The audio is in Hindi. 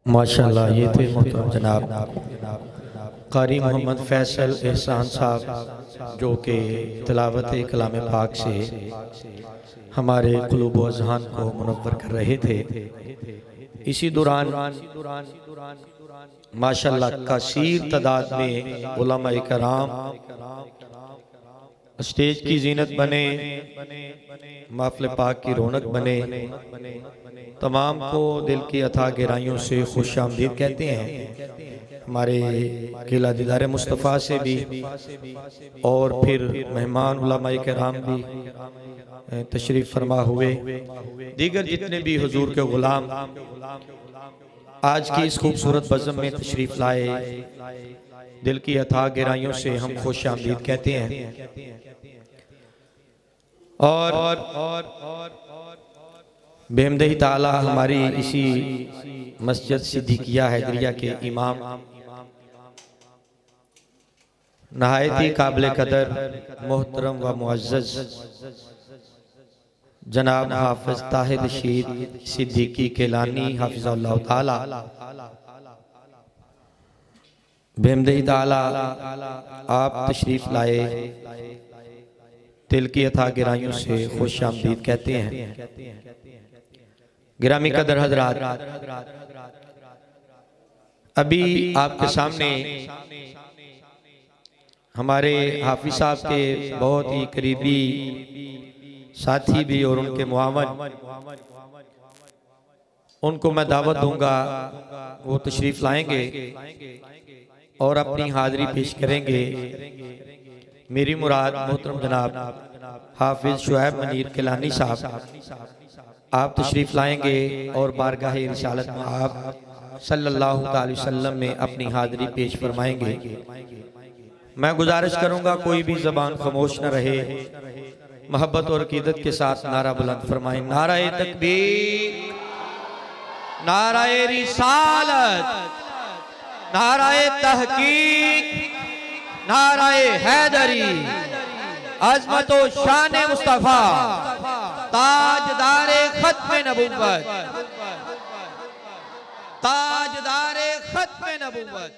माशाल्लाह ये थे मोहतरम जनाब कारी मोहम्मद फैसल एहसान साहब जो कि तिलावत कलाम पाक से हमारे कुलूब व अज़हान को मुनव्वर कर रहे थे। इसी दौरान माशाल्लाह कसीर तादाद में उलमाए कराम स्टेज की जीनत बने, महफ़िल पाक की रौनक बने। तमाम को दिल की अथा गहराइयों से खुश आमदीद कहते हैं। हमारे किला दीदार मुस्तफ़ा से भी और फिर मेहमान उलमाए कराम भी तशरीफ़ फरमा हुए, दीगर जितने भी हुजूर के गुलाम आज की इस खूबसूरत बज़म में तशरीफ़ लाए, दिल की अथा गहराइयों से हम खुश आमदीद कहते हैं। और बेहमदही ताला हमारी इसी मस्जिद सिद्दीकिया हैदरिया के इमाम नहायती काबिल कदर मोहतरम व मुअज़्ज़ज़ जनाब हाफिज ताहिर रशीद सिद्दीकी केलानी हाफिज़हुल्लाह ताला, बेहमदही ताला आप तशरीफ़ लाए, दिल की अथा गहराइयों से खुश आमदीद कहते हैं। गिरामी कदर हजरात, अभी आपके सामने हमारे हाफिज साहब के बहुत ही करीबी साथी भी और उनके मुआवन, उनको मैं दावत दूंगा, वो तशरीफ लाएंगे और अपनी हाजिरी पेश करेंगे। मेरी मुराद मोहतरम जनाब हाफिज शुएब मनीर केलानी साहब, आप तशरीफ लाएंगे और बारगाह रिसालत में आप सल्लल्लाहु अलैहि वसल्लम में अपनी हाजिरी पेश फरमाएंगे। मैं गुजारिश करूंगा कोई भी ज़बान खामोश न रहे, मोहब्बत और अकीदत के साथ नारा बुलंद फरमाएं। नाराए तकबीर, नाराए रिसालत, नाराए तहकीक, नाराए हैदरी, अज़मत व शान मुस्तफ़ा, ताजदारे खत्म नबुव्वत, ताजदारे खत्म नबुव्वत।